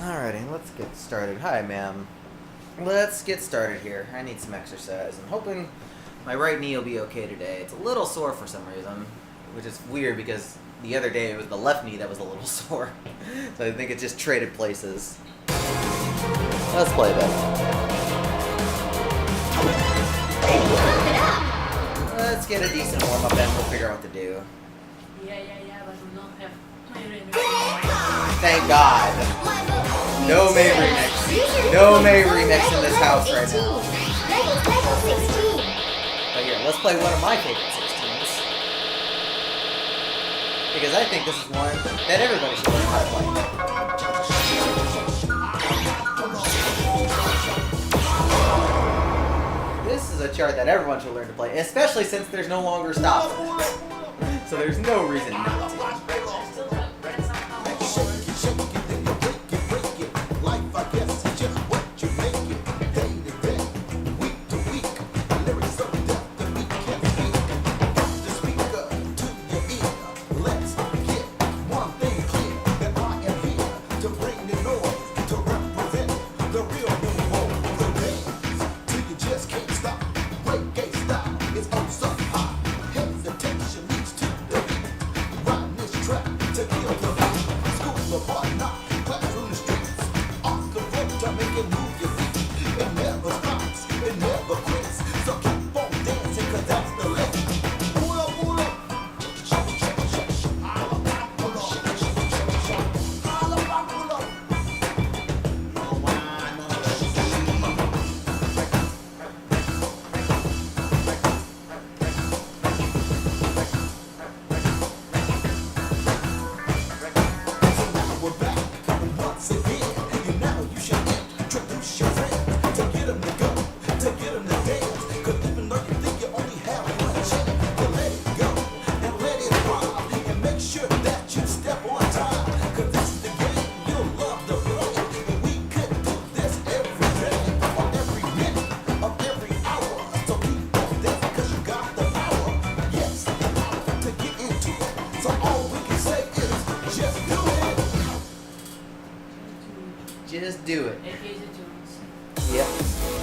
Alrighty, let's get started. Hi, ma'am. Let's get started here. I need some exercise. I'm hoping my right knee will be okay today. It's a little sore for some reason, which is weird because the other day it was the left knee that was a little sore. So I think it just traded places. Let's play this. Let's get a decent warm-up and we'll figure out what to do. Yeah, but we don't have Thank God. No May remix. No May remix in this house right now. But here, let's play one of my favorite 16s. Because I think this is one that everybody should learn how to play. This is a chart that everyone should learn to play, especially since there's no longer stops. So there's no reason not to. Just do it. Yep.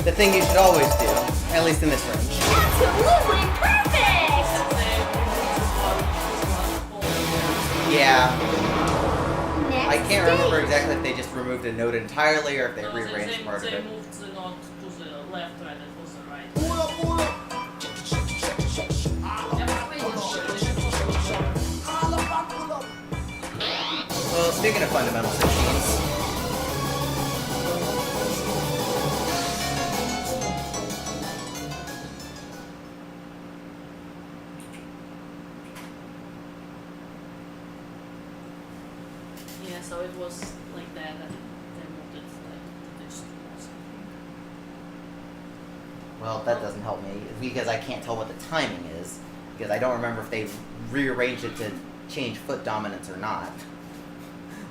The thing you should always do, at least in this range. Absolutely perfect! Yeah. Next I can't remember stage. exactly if they just removed a note entirely or if they rearranged part of They it. moved the note to the left rather than to the right. Well, speaking of fundamental 16s, Yeah, so it was like that and they moved it like to this or something. well, that doesn't help me because I can't tell what the timing is because I don't remember if they rearranged it to change foot dominance or not.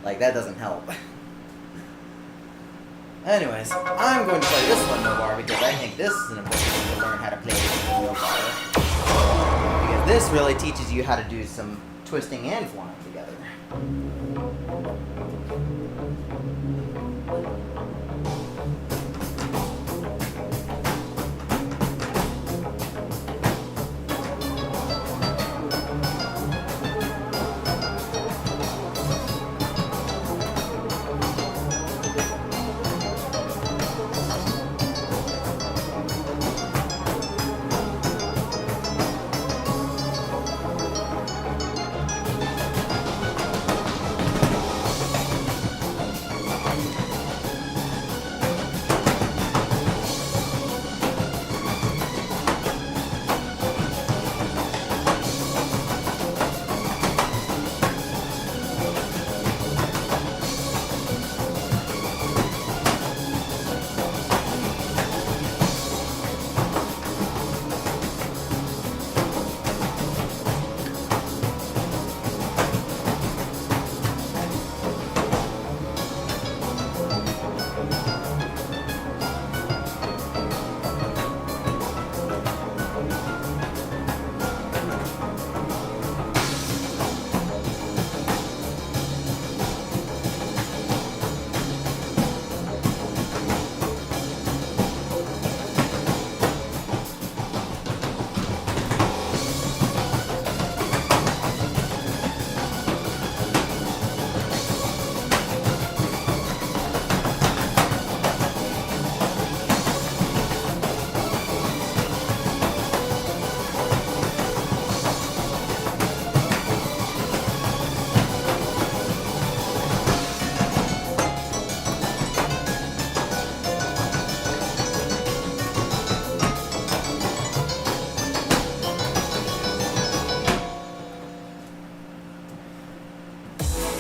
Like, that doesn't help. Anyways, I'm going to play this one no bar because I think this is an important thing to learn how to play no bar. Because this really teaches you how to do some twisting and flying together.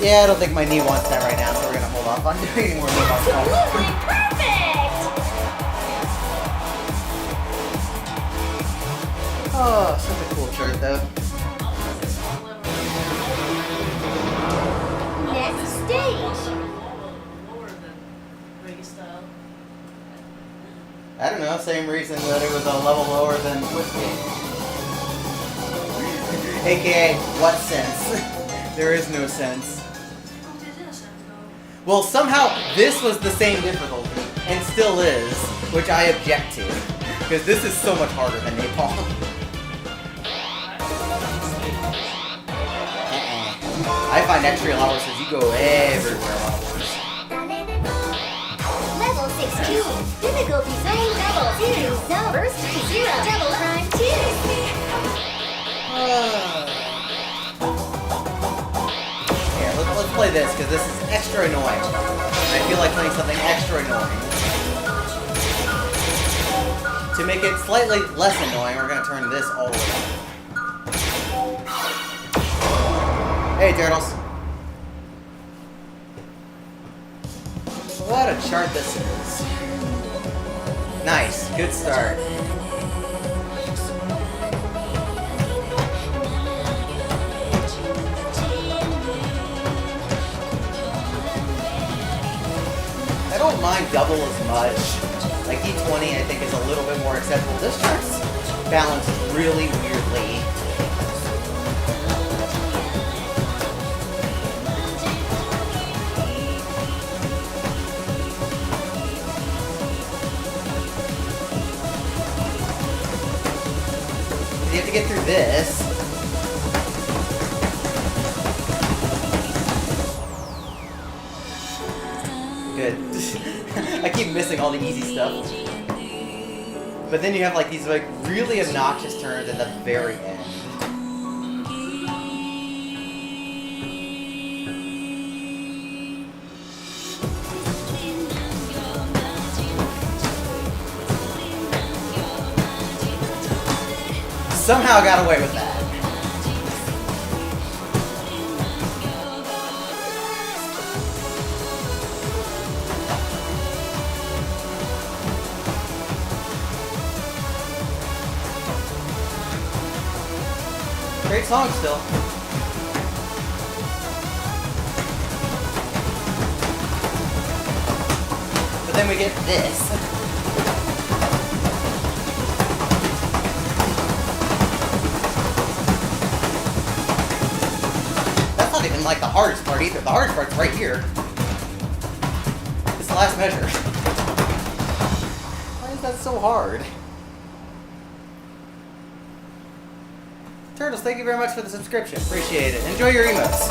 Yeah, I don't think my knee wants that right now, so we're gonna hold off on doing any more mobile stuff. Absolutely perfect! Oh, such a cool shirt though. Next stage. I don't know, same reason that it was a level lower than Whiskey. AKA, what sense? There is no sense. Well, somehow this was the same difficulty, and still is, which I object to. Because this is so much harder than Napalm. I find extra allowances, you go everywhere a lot worse. Level 16. Difficulty zone double 2. Zone burst to 0. Double prime 2. Here, let's play this, because this is extra annoying. I feel like playing something extra annoying. To make it slightly less annoying, we're going to turn this all the way up. Hey, turtles. What a chart this is. Nice, good start. I don't mind double as much. Like D20 I think is a little bit more acceptable. This chart's balanced really weirdly. You have to get through this. Good. I keep missing all the easy stuff. But then you have like these like really obnoxious turns at the very end. Somehow got away with that. Great song still. But then we get this. That's not even like the hardest part either. The hardest part's right here. It's the last measure. Why is that so hard? Turtles, thank you very much for the subscription. Appreciate it. Enjoy your emotes.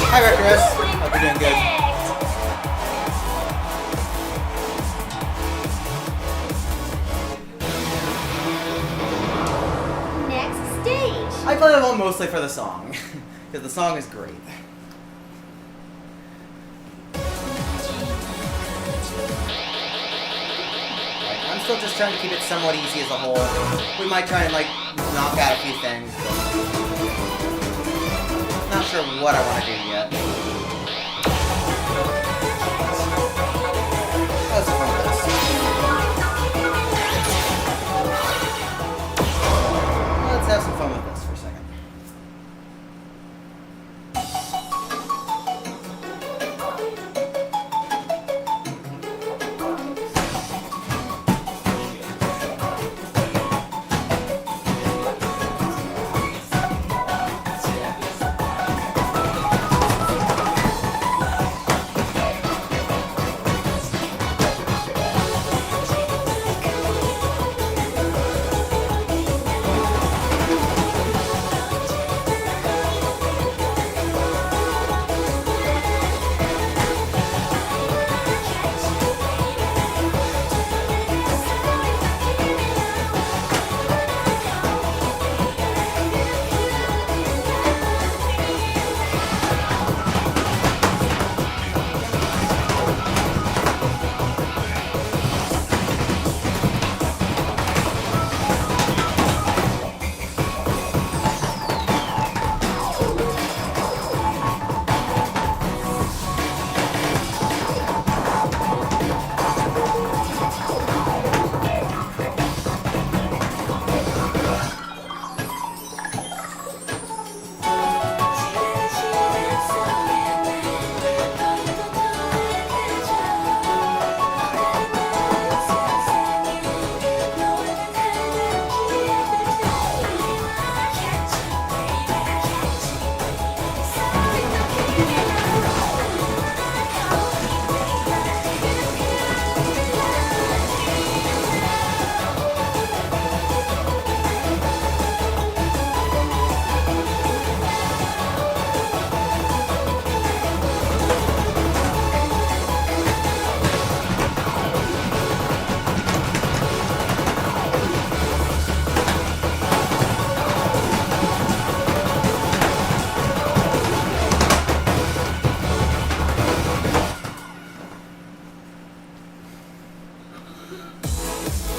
Hi, Rectoress. Hope you're doing good. Next stage. I play them all mostly for the song. Because the song is great. I'm still just trying to keep it somewhat easy as a whole. We might try and like knock out a few things, but not sure what I want to do yet. Let's run this. Let's have some fun with this for a second.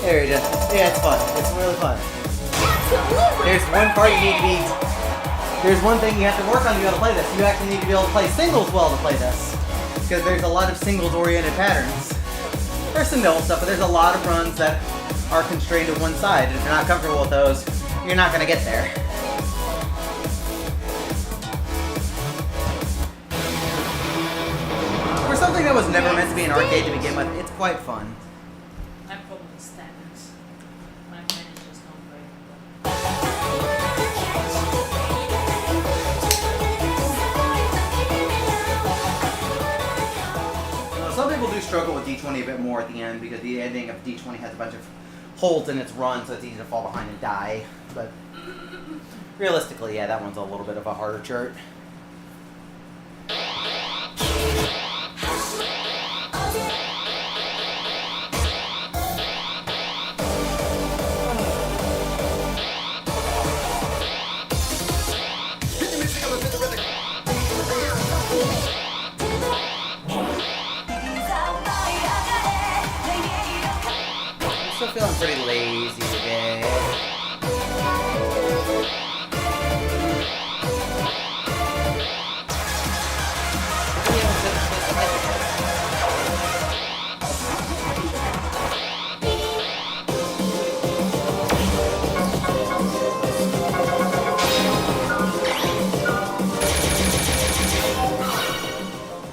There you go. Yeah, it's fun. It's really fun. Absolutely. There's one part you need to be. There's one thing you have to work on to be able to play this. You actually need to be able to play singles well to play this. Because there's a lot of singles-oriented patterns. There's some middle stuff, but there's a lot of runs that are constrained to one side. And if you're not comfortable with those, you're not going to get there. For something that was never meant to be an arcade to begin with, it's quite fun. I probably standards. My manager's not very Some people do struggle with D20 a bit more at the end because the ending of D20 has a bunch of holes in its run, so it's easy to fall behind and die. But realistically, yeah, that one's a little bit of a harder chart. I'm still feeling pretty lazy today.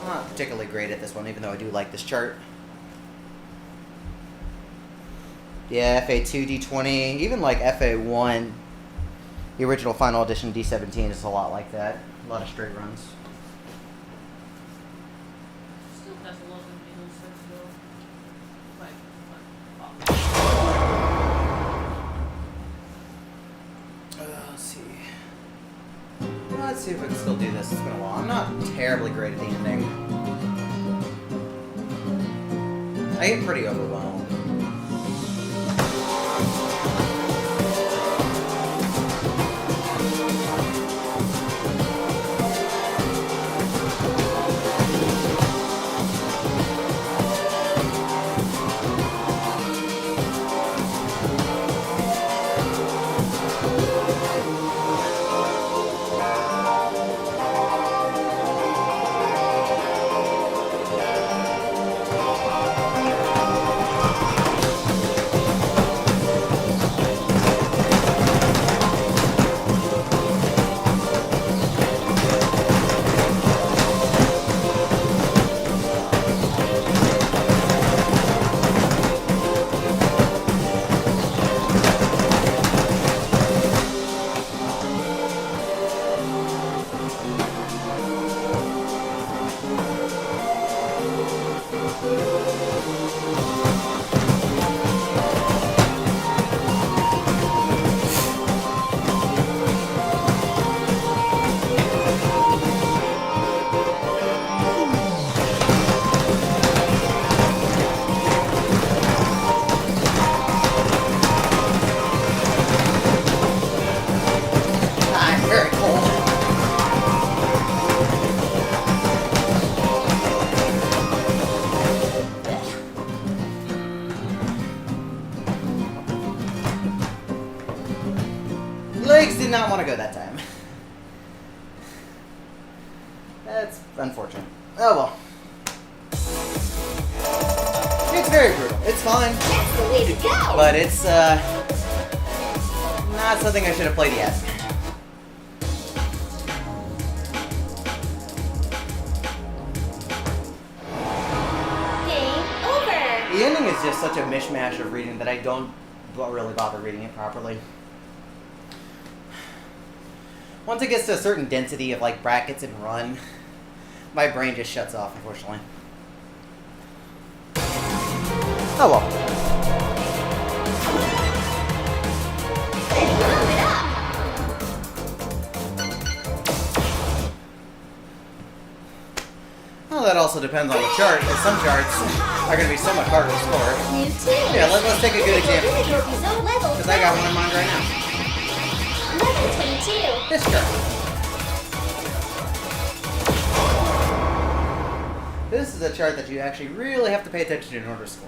I'm not particularly great at this one, even though I do like this chart. Yeah, FA2, D20, even like FA1, the original Final Edition D17 is a lot like that. A lot of straight runs. Still has a lot of middle sets though. Let's see. Let's see if we can still do this. It's been a while. I'm not terribly great at the ending. I get pretty overwhelmed. Legs did not want to go that time. That's unfortunate. Oh well. It's very brutal. It's fine. That's the way to go. But it's not something I should have played yet. Game over. The ending is just such a mishmash of reading that I don't really bother reading it properly. Once it gets to a certain density of like brackets and run, my brain just shuts off, unfortunately. Oh well. Blow it up. Well, that also depends on the chart, because some charts are going to be so much harder to score. You too. Yeah, let's take a good example. Difficulty zone level. Because I got one in mind right now. Level 22. This chart. This is a chart that you actually really have to pay attention to in order to score.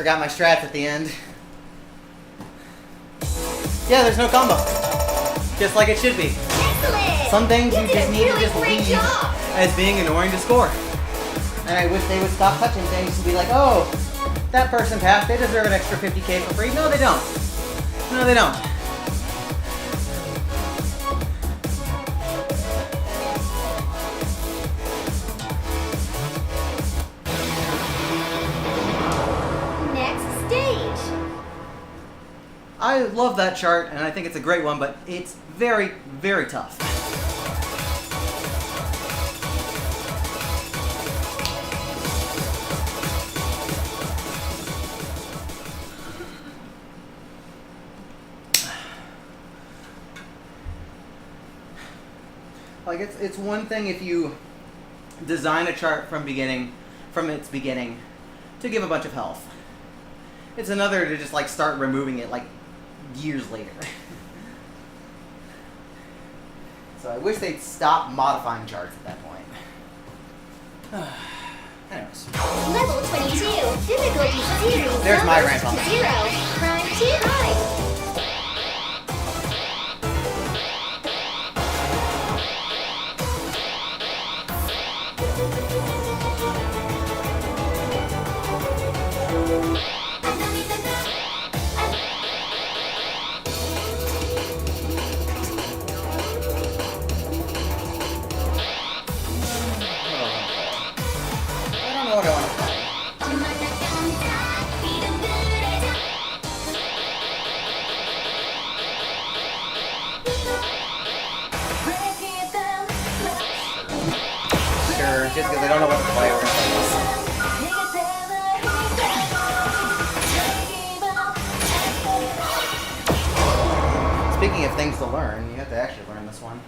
forgot my strats at the end. Yeah, there's no combo. Just like it should be. Excellent! Some things you did just a need to really just great leave job. as being annoying to score. And I wish they would stop touching things and be like, oh, that person passed, they deserve an extra 50k for free. No, they don't. No, they don't. Next stage. I love that chart, and I think it's a great one, but it's very, very tough. Like, it's one thing if you design a chart from its beginning, to give a bunch of health. It's another to just, like, start removing it, like, years later. So I wish they'd stop modifying charts at that point. Anyways. Level 22. Difficulty 0. There's my rant on 0. that. Prime 2 high. I don't know what I want to play. Sure, just because I don't know what to play, we're gonna play this. Speaking of things to learn, you have to actually learn this one.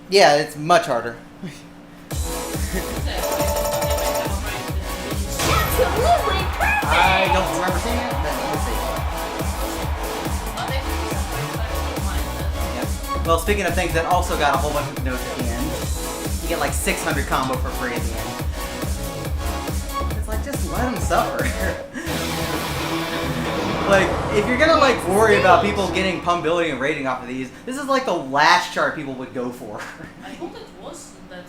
Yeah, it's much harder. Absolutely perfect! I don't remember seeing it, but we'll see. Yeah. Well, speaking of things that also got a whole bunch of notes at the end, you get like 600 combo for free at the end. It's like, just let them suffer. Like, if you're gonna like worry about people getting pumpability and rating off of these, this is like the last chart people would go for. I thought it was that.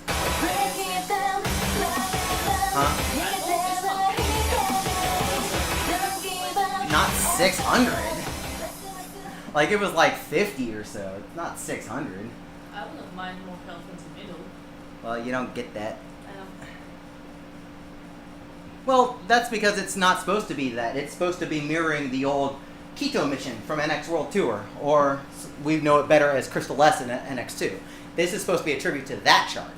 Huh? Not 600. Like, it was like 50 or so. It's not 600. I wouldn't mind more health in the middle. Well, you don't get that. I don't. Well, that's because it's not supposed to be that. It's supposed to be mirroring the old Keto mission from NX World Tour, or we know it better as Crystal S in NX2. This is supposed to be a tribute to that chart.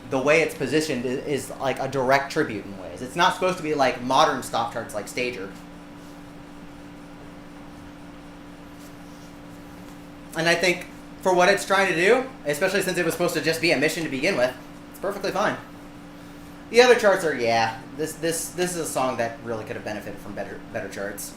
the way it's positioned is like a direct tribute in ways. It's not supposed to be like modern stop charts like Stager. And I think for what it's trying to do, especially since it was supposed to just be a mission to begin with, it's perfectly fine. The other charts are, yeah, this is a song that really could have benefited from better charts.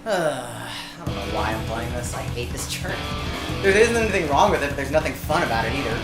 I don't know why I'm playing this. I hate this chart. There isn't anything wrong with it, but there's nothing fun about it either.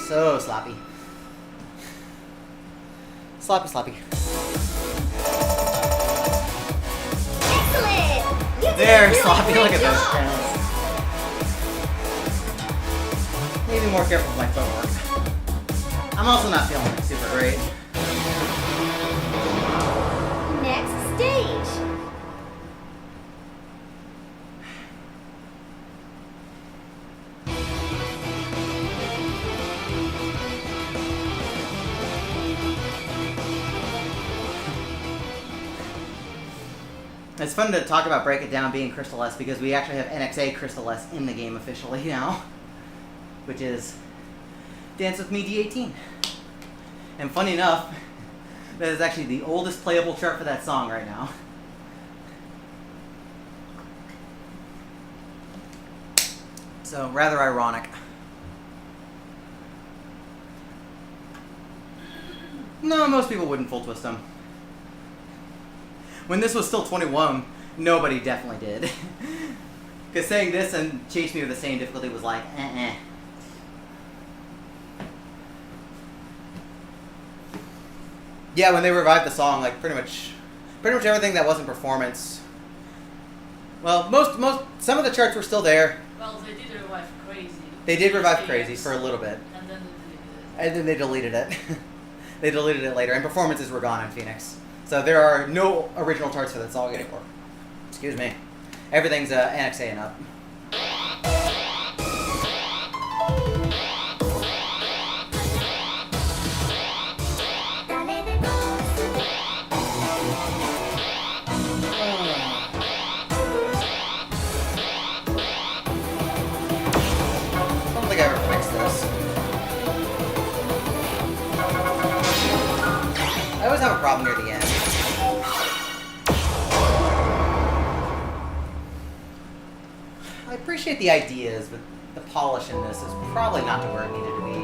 So sloppy. Sloppy. Excellent! You did There, a really sloppy. great Look at those job. channels. Need to be more careful with my footwork. I'm also not feeling like super great. Next stage. It's fun to talk about Break It Down being Crystal S because we actually have NXA Crystal S in the game officially now, which is Dance With Me D18. And funny enough, that is actually the oldest playable chart for that song right now. So, rather ironic. No, most people wouldn't full twist them. When this was still 21, nobody definitely did. Because saying this and Chase Me with the same difficulty was like, Yeah, when they revived the song, like pretty much everything that wasn't performance. Well, some of the charts were still there. Well, they did revive Crazy. They did revive Crazy for a little bit. And then they deleted it. And then they deleted it. They deleted it later, and performances were gone in Phoenix. So there are no original charts for that song anymore. Excuse me. Everything's NXA and up. I don't think I ever fixed this. I always have a problem near the end. I appreciate the ideas, but the polish in this is probably not to where it needed to be.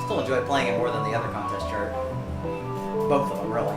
Still enjoy playing it more than the other contest chart. Both of them, really.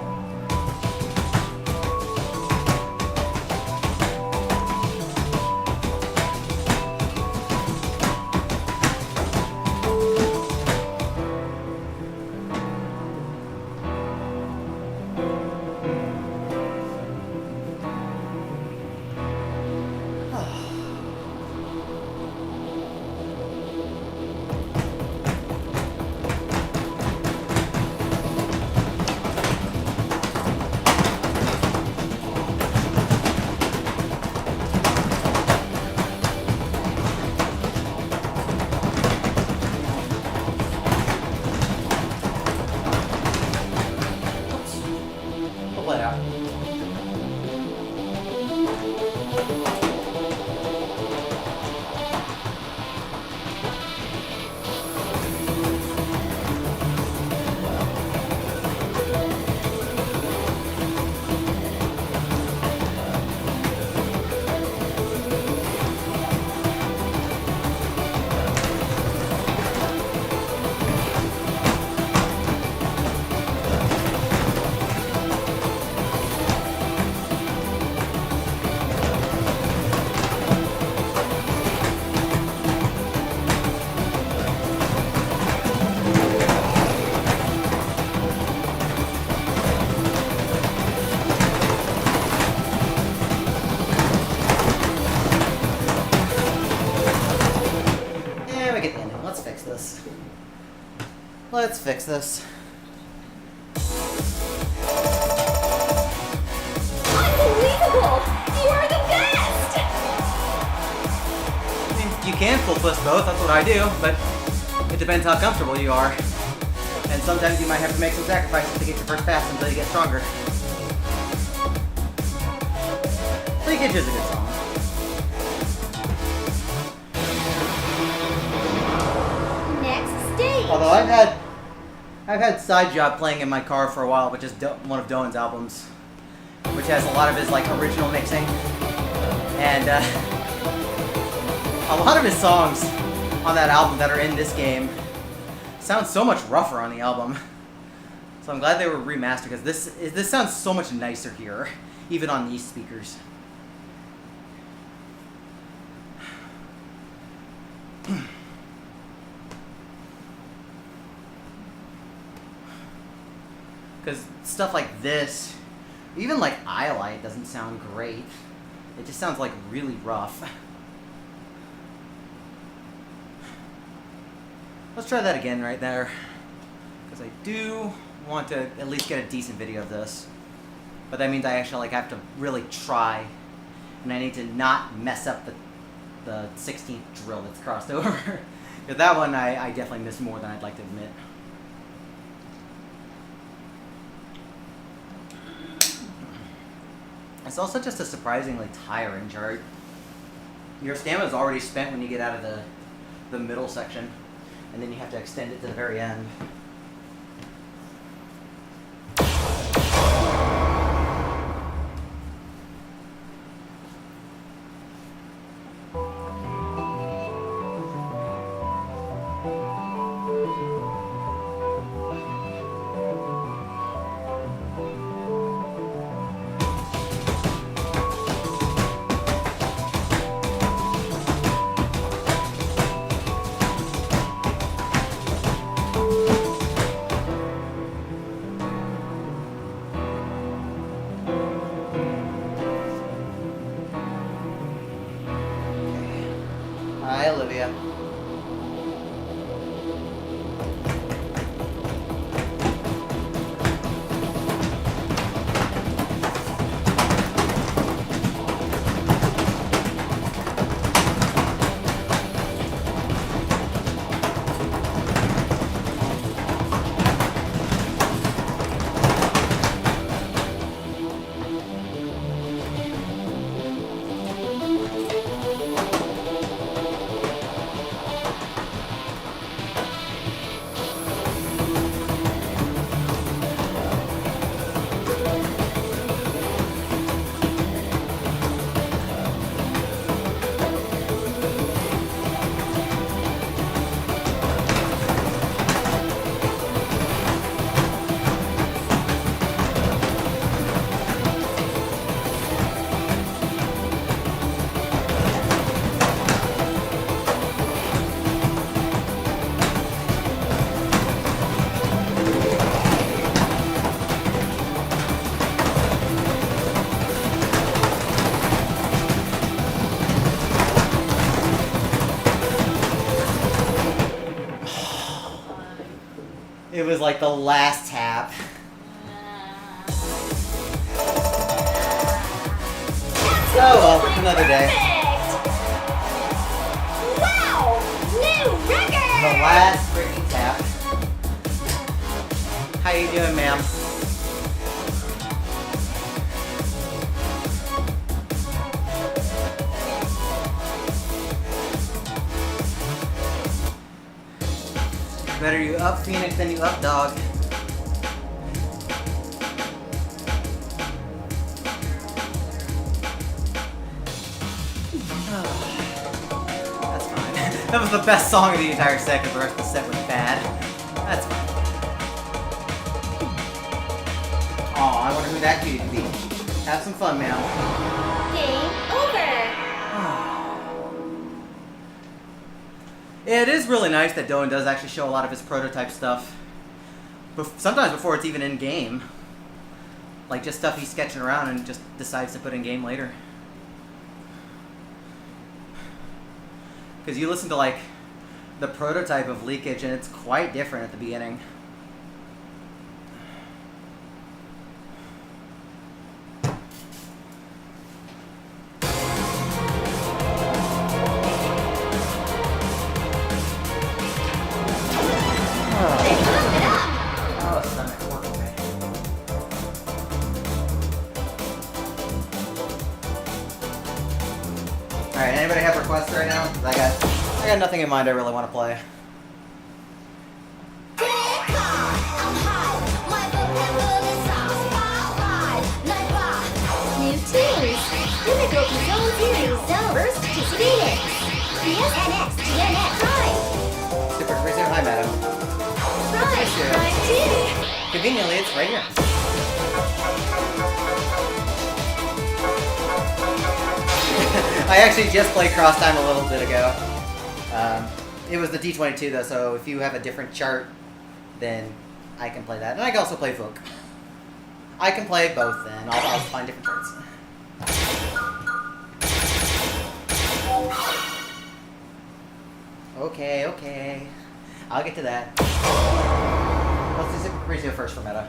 let's fix this. Let's fix this. Unbelievable! You are the best! I mean, you can full twist both, that's what I do, but it depends how comfortable you are. And sometimes you might have to make some sacrifices to get your first pass until you get stronger. Leakage is a good song. Next stage. Although I've had Side Job playing in my car for a while, which is one of Doan's albums, which has a lot of his like original mixing, and a lot of his songs on that album that are in this game sound so much rougher on the album. So I'm glad they were remastered because this sounds so much nicer here, even on these speakers. Because stuff like this, even like Iolite doesn't sound great. It just sounds like really rough. Let's try that again right there. Because I do want to at least get a decent video of this. But that means I actually like have to really try. And I need to not mess up the 16th drill that's crossed over. Because that one I definitely missed more than I'd like to admit. It's also just a surprisingly tiring chart. Your stamina is already spent when you get out of the middle section, and then you have to extend it to the very end. Hi, Olivia. It was like the last tap. Oh well, another day. Wow! New record! The last freaking tap. How you doing, ma'am? Better you up, Phoenix, than you up, dog. That's fine. That was the best song of the entire set, because the rest of the set was bad. That's fine. Aw, I wonder who that cutie could be. Have some fun, ma'am. Game over! Yeah, it is really nice that Doan does actually show a lot of his prototype stuff. Sometimes before it's even in game. Like just stuff he's sketching around and just decides to put in game later. Because you listen to like the prototype of leakage, and it's quite different at the beginning. Oh, stomach work away. Alright, anybody have requests right now? 'Cause I got nothing in mind I really want to play. New tunes. Difficulty Zone Series Zone Burst to Phoenix. PSNX to NX Prime. Super Crazy. Hi, madam. Prime. Sure. Prime 2. Conveniently, it's right here. I actually just played Cross Time a little bit ago. It was the D22 though, so if you have a different chart, then I can play that. And I can also play Vogue. I can play both then. I'll find different charts. Okay. I'll get to that. Let's do Super Crazy first for meta.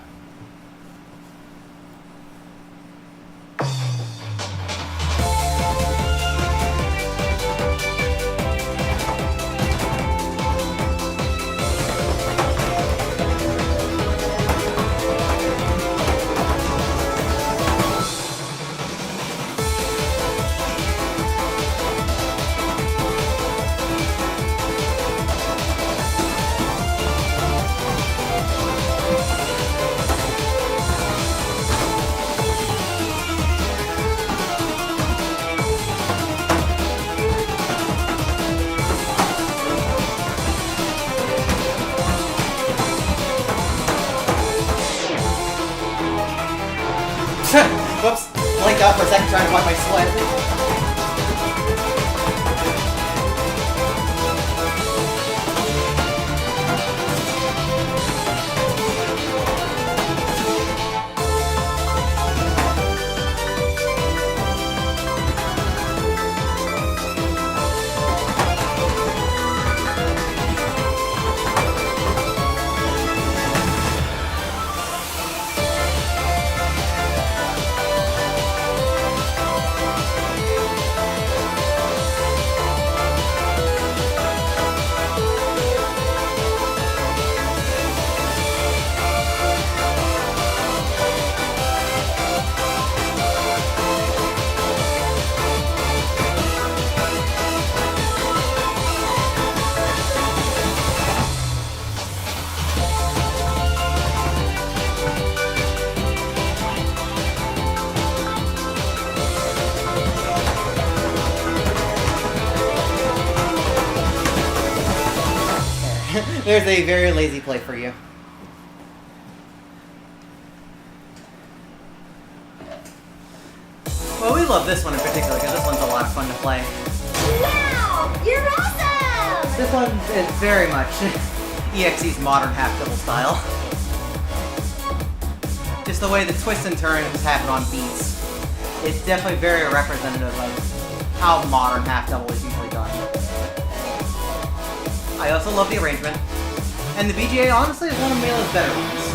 Whoops! Blinked out for a second trying to wipe my sweat. There's a very lazy play for you. Well, we love this one in particular because this one's a lot of fun to play. Wow! You're awesome! This one is very much EXE's modern half-double style. Just the way the twists and turns happen on beats. It's definitely very representative of how modern half-double is usually done. I also love the arrangement. And the BGA, honestly, is one of Mela's better ones.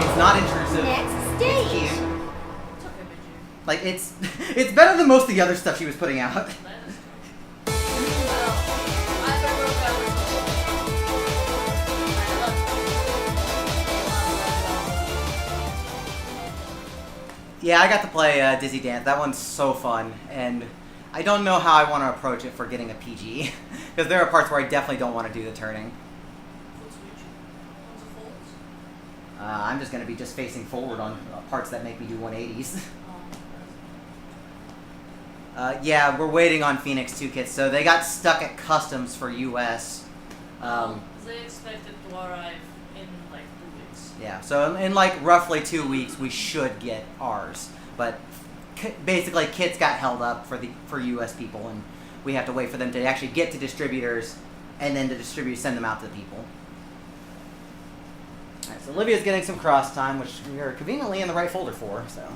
It's not intrusive. Next stage. It's cute. It's okay, bitch. Like, it's better than most of the other stuff she was putting out. That is cool. Well, I better work out this. Yeah, I got to play Dizzy Dance. That one's so fun, and I don't know how I want to approach it for getting a PG. Because there are parts where I definitely don't want to do the turning. I'm just going to be just facing forward on parts that make me do 180s. Yeah, we're waiting on Phoenix 2 kits, so they got stuck at customs for US. They expect it to arrive in like 2 weeks. Yeah, so in like roughly 2 weeks we should get ours. But basically kits got held up for US people, and we have to wait for them to actually get to distributors, and then the distributors send them out to the people. Alright, so Olivia's getting some cross time, which we are conveniently in the right folder for, so.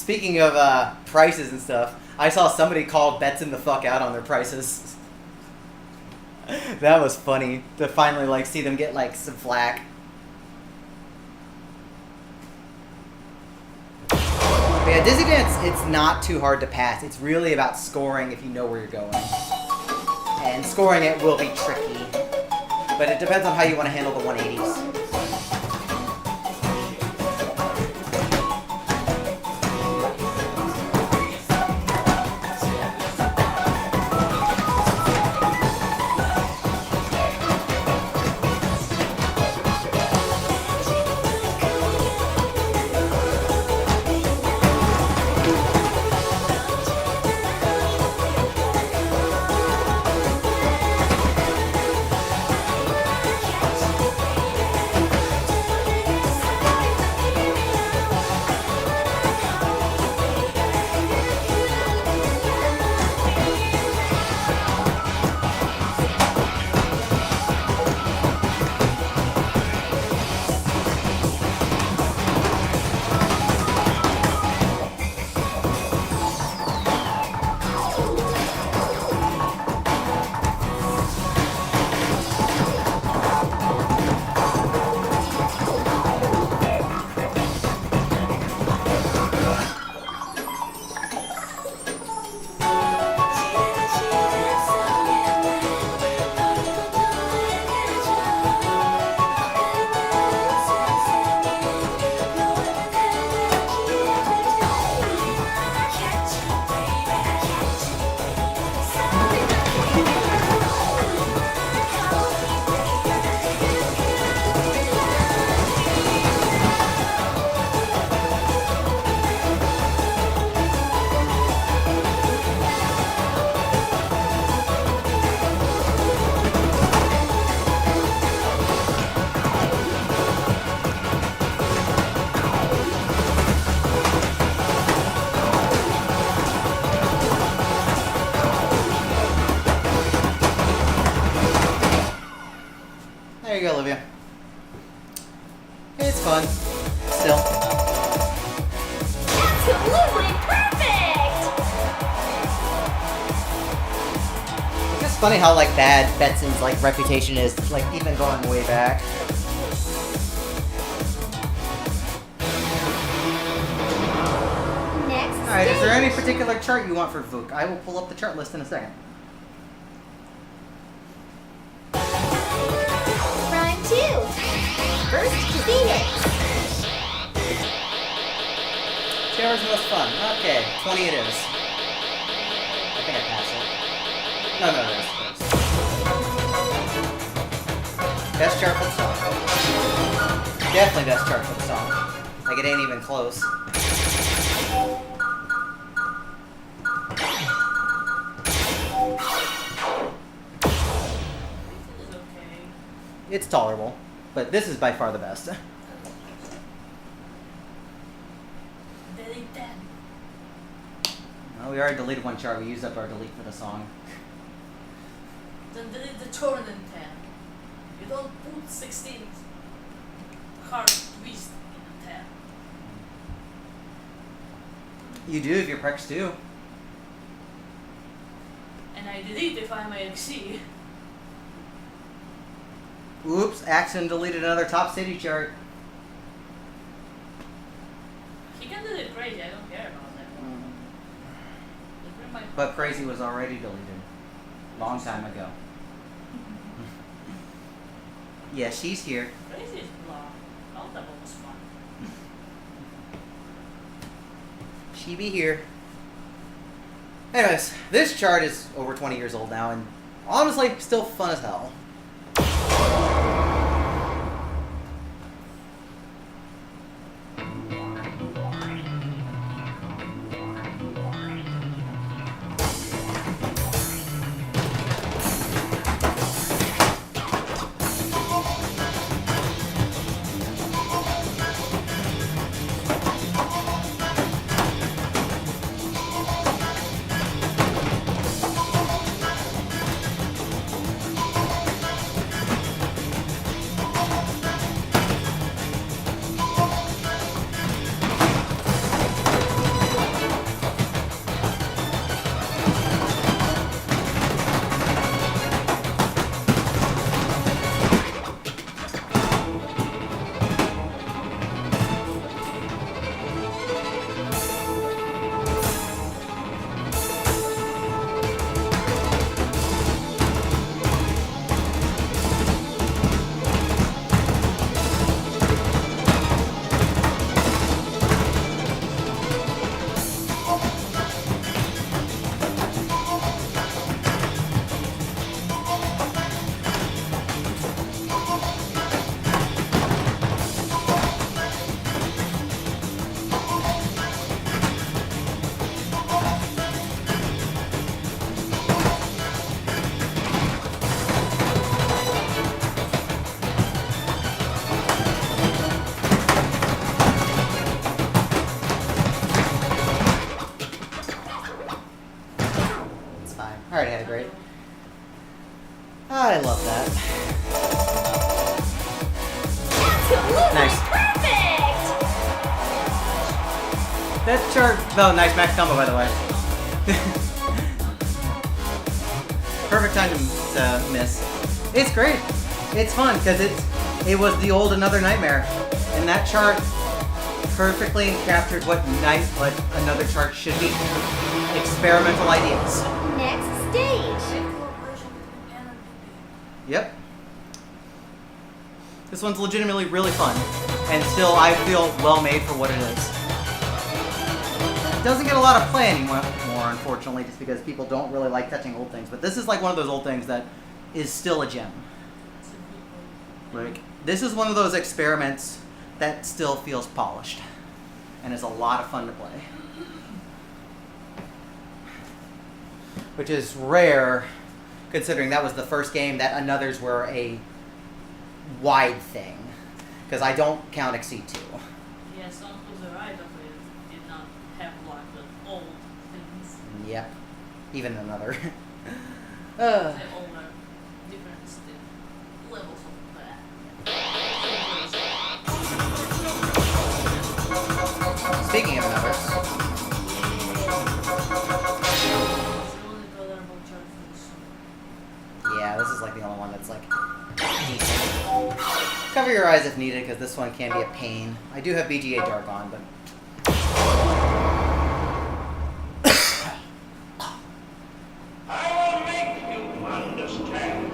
Speaking of prices and stuff, I saw somebody call Betson the fuck out on their prices. That was funny to finally like see them get like some flack. But yeah, Dizzy Dance, it's not too hard to pass. It's really about scoring if you know where you're going. And scoring it will be tricky. But it depends on how you want to handle the 180s. There you go, Olivia. It's fun. Still. Absolutely perfect! It's just funny how like bad Betson's like reputation is, like even going way back. Next Alright, is there any stage. particular chart you want for Vuk? I will pull up the chart list in a second. Prime 2. First to Phoenix. Whichever's most fun. Okay, 20 it is. I think I passed it. No, it is. Best chart for the song. Definitely best chart for the song. Like it ain't even close. This is okay. It's tolerable, but this is by far the best. Delete that. Well, we already deleted one chart. We used up our delete for the song. Then delete the tournament 10. You don't put 16 card twist in the 10. You do if your precs do. And I delete if I'm AXC. Oops, Axon deleted another top city chart. He can delete crazy, I don't care about that. Just bring my But Crazy was already deleted. Long time ago. Yeah, she's here. Crazy is blocked. All double was fun. She be here. Anyways, this chart is over 20 years old now and honestly still fun as hell. already had a great. I love that. Absolutely Nice. perfect! That chart. Oh, nice max combo, by the way. Perfect time to miss. It's great. It's fun because it was the old Another Nightmare, and that chart perfectly captured what another chart should be. Experimental ideas. Next stage. Cooperation between N and BP. Yep. This one's legitimately really fun, and still I feel well made for what it is. It doesn't get a lot of play anymore, unfortunately, just because people don't really like touching old things. But this is like one of those old things that is still a gem. It's a people. Like, this is one of those experiments that still feels polished, and is a lot of fun to play. Which is rare, considering that was the first game that Anothers were a wide thing, because I don't count Exceed 2. Yeah, some of the right of it did not have like the old things. Yep, even Another. They all are different levels of that. Speaking of Anothers, It's the only tolerable chart for this. yeah, this is like the only one that's like decent. Cover your eyes if needed, because this one can be a pain. I do have BGA Dark on, but I will make you understand.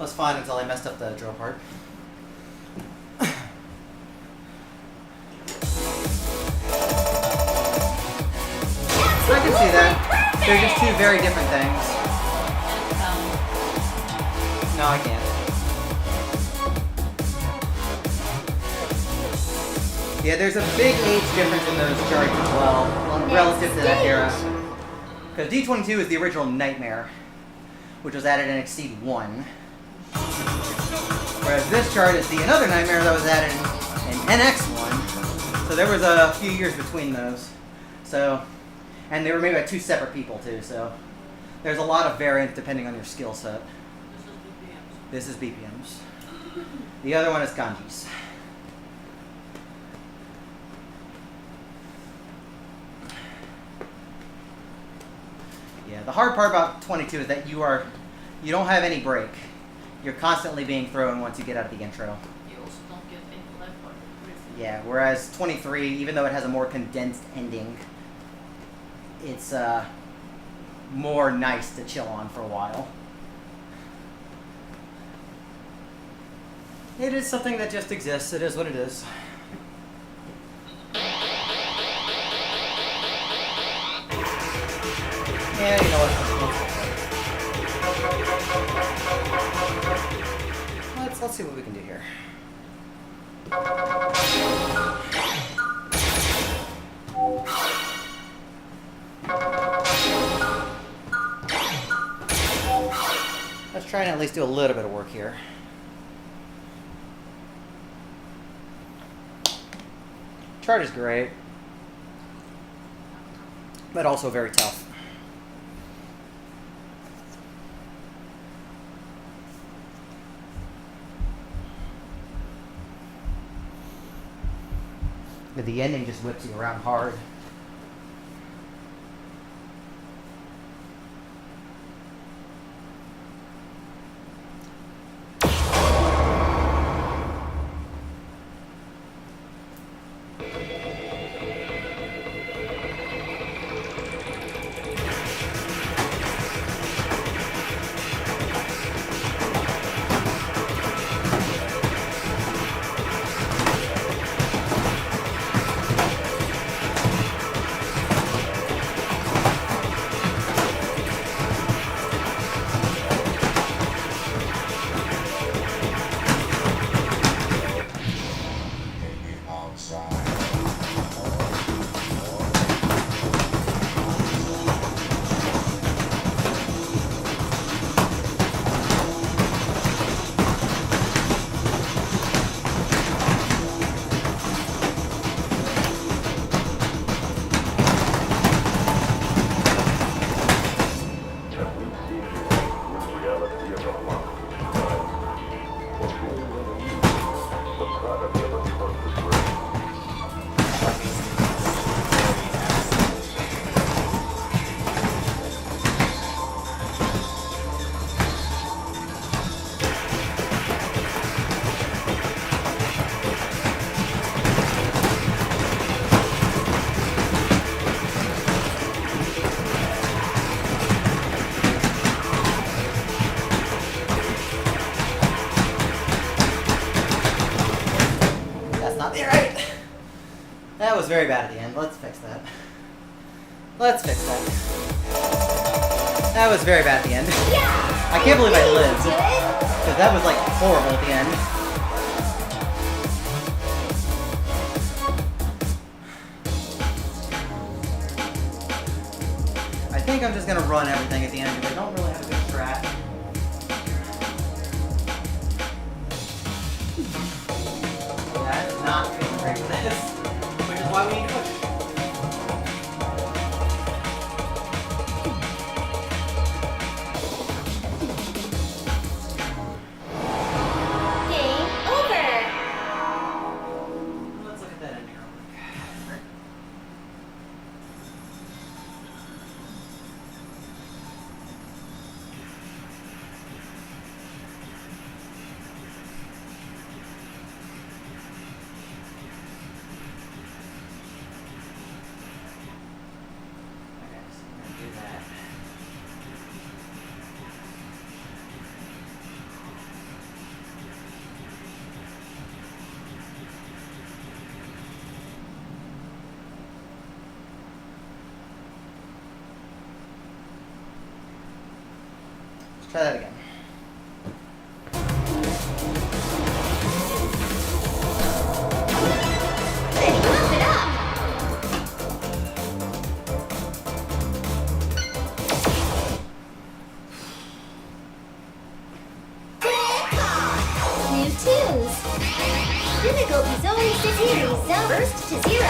was fine until I messed up the drill part. I can see that. They're just two very different things. No, I can't. Yeah, there's a big age difference in those charts as well, relative to that era. Because D22 is the original Nightmare, which was added in Exceed 1. Whereas this chart is the Another Nightmare that was added in NX1. So there was a few years between those. So, and they were made by two separate people too, so there's a lot of variance depending on your skill set. This is BPMs. The other one is kanjis. Yeah, the hard part about 22 is that you don't have any break. You're constantly being thrown once you get out of the intro. You also don't get any life bar. Yeah, whereas 23, even though it has a more condensed ending, it's more nice to chill on for a while. It is something that just exists. It is what it is. Yeah, you know what? Let's see what we can do here. try and at least do a little bit of work here. Chart is great, but also very tough. But the ending just whips you around hard. That was very bad at the end. Let's fix that. Let's fix that. That was very bad at the end. Yeah! I can't believe I lived. Do it! Because that was like horrible at the end. I think I'm just gonna run everything at the end because I don't really have a good strat. Yeah, I'm not feeling great for this. Which is why we need to push. Game over! Let's look at that ending real quick. Okay, so I'm gonna do that. Let's try that again. Let's pump it up! New tunes! Difficulty Zone 6 Series Zone Burst to 0.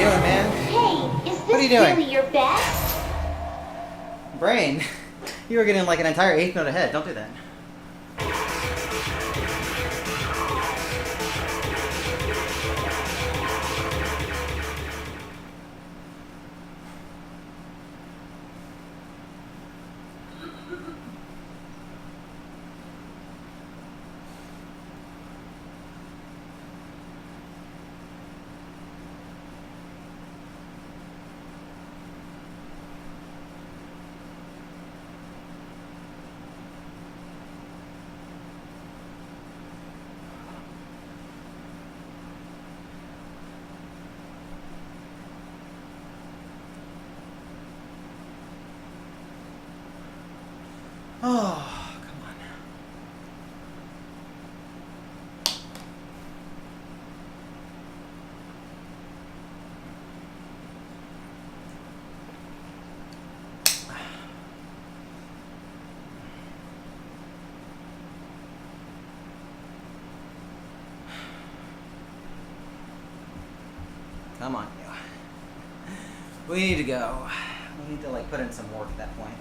doing, man? Hey, is What are you this doing? really your best? Brain, you were getting like an entire eighth note ahead. Don't do that. Oh, come on now. Come on, you. We need to go. We need to like put in some work at that point.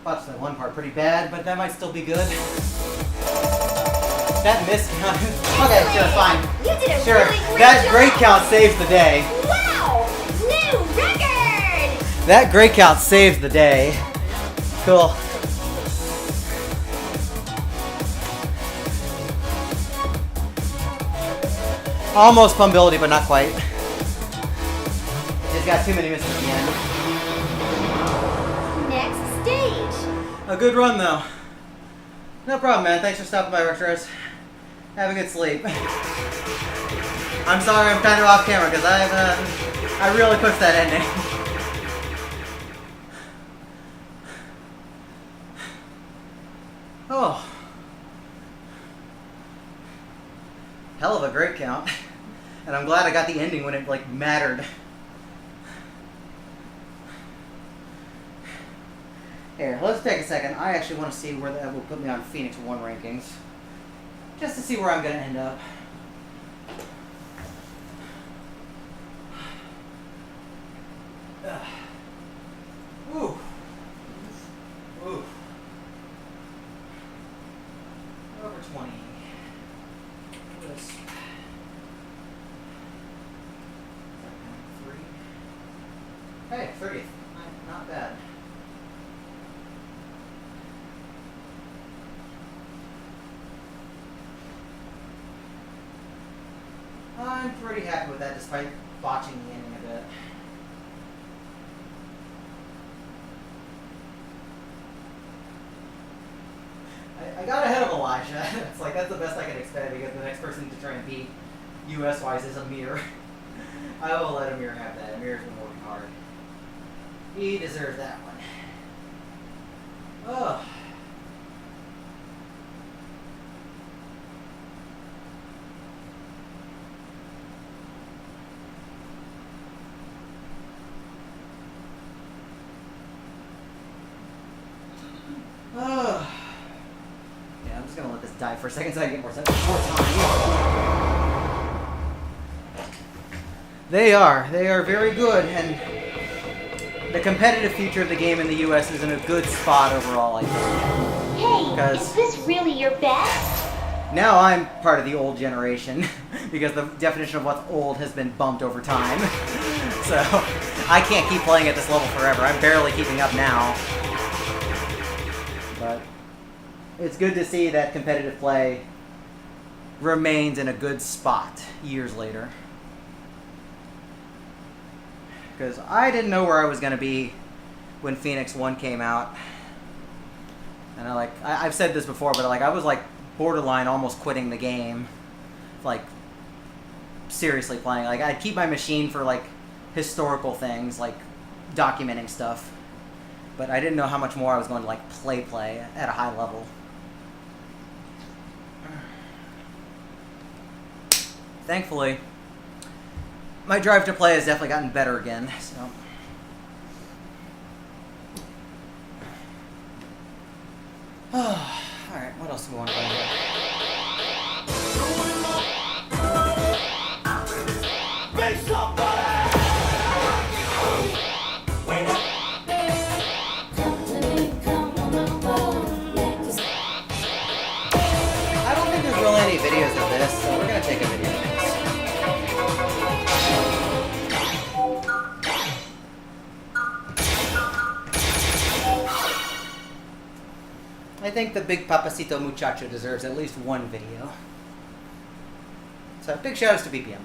Botched that one part pretty bad, but that might still be good. That miss count. Okay, sure, fine. You did a Sure, really great that job. grade count saves the day. Wow! New record! That grade count saves the day. Cool. Almost pumpability, but not quite. Just got too many misses at the end. Next stage. A good run, though. No problem, man. Thanks for stopping by, Retros. Have a good sleep. I'm sorry I'm kind of off camera because I really pushed that ending. Oh. Hell of a great count. And I'm glad I got the ending when it like mattered. Here, let's take a second. I actually want to see where that will put me on Phoenix 1 rankings. Just to see where I'm going to end up. Ooh. Ooh. Over 20. This. 3. Hey, 30th. Not bad. I'm pretty happy with that, despite botching the ending a bit. I got ahead of Elijah. It's like that's the best I could expect because the next person to try and beat US-wise is a mirror. I will let Amir have that. Amir's been working hard. He deserves that one. Oh. Oh. Yeah, I'm just gonna let this die for a second so I can get more time. They are very good, and the competitive future of the game in the U.S. is in a good spot overall, I think. Hey, Because- is this really your best? Now I'm part of the old generation, because the definition of what's old has been bumped over time. So, I can't keep playing at this level forever. I'm barely keeping up now. But it's good to see that competitive play remains in a good spot years later. Because I didn't know where I was going to be when Phoenix 1 came out. And I've said this before, but I was borderline almost quitting the game. Seriously playing. I'd keep my machine for historical things, documenting stuff. But I didn't know how much more I was going to play at a high level. Thankfully, my drive to play has definitely gotten better again, so. Alright, what else do we want to play here? I don't think there's really any videos of this, so we're going to take a video of this. I think the big Papacito Muchacho deserves at least one video. So big shout outs to BPM.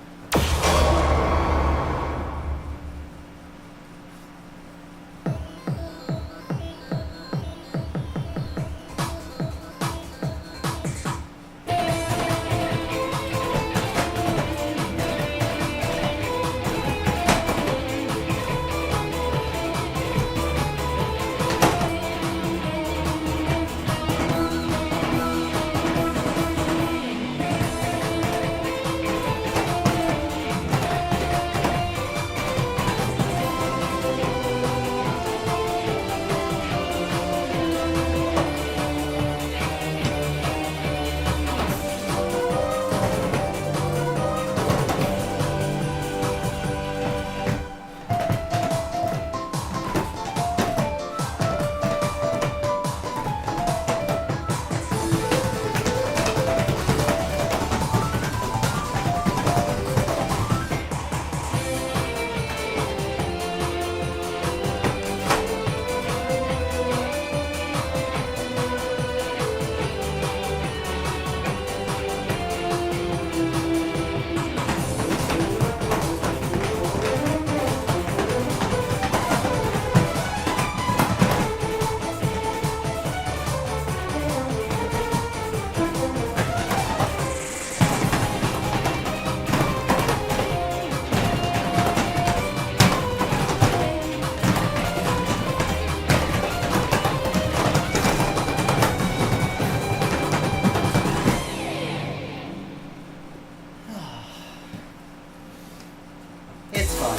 It's fun.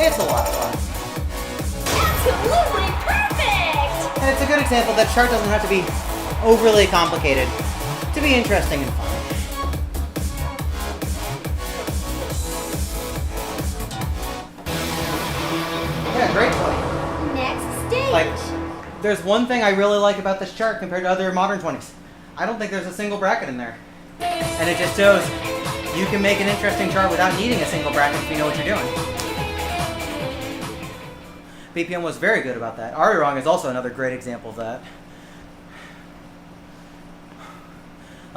It's a lot of fun. Absolutely perfect! And it's a good example that chart doesn't have to be overly complicated to be interesting and fun. Yeah, great play. Next stage. There's one thing I really like about this chart compared to other modern 20s. I don't think there's a single bracket in there. And it just shows you can make an interesting chart without needing a single bracket if you know what you're doing. BPM was very good about that. Arirong is also another great example of that.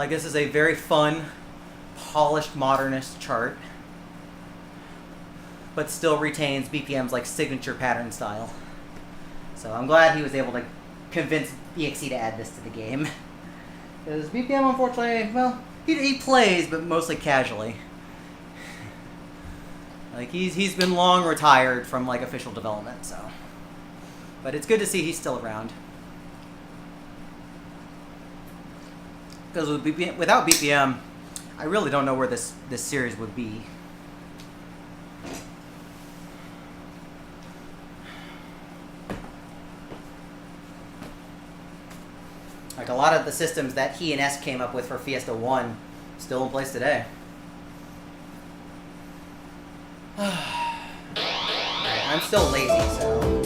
This is a very fun, polished modernist chart, but still retains BPM's signature pattern style. So I'm glad he was able to convince EXE to add this to the game. Because BPM, unfortunately, well, he plays, but mostly casually. Like he's been long retired from like official development, so. But it's good to see he's still around. Because without BPM, I really don't know where this series would be. Like a lot of the systems that he and S came up with for Fiesta 1 still in place today. Alright, I'm still lazy, so...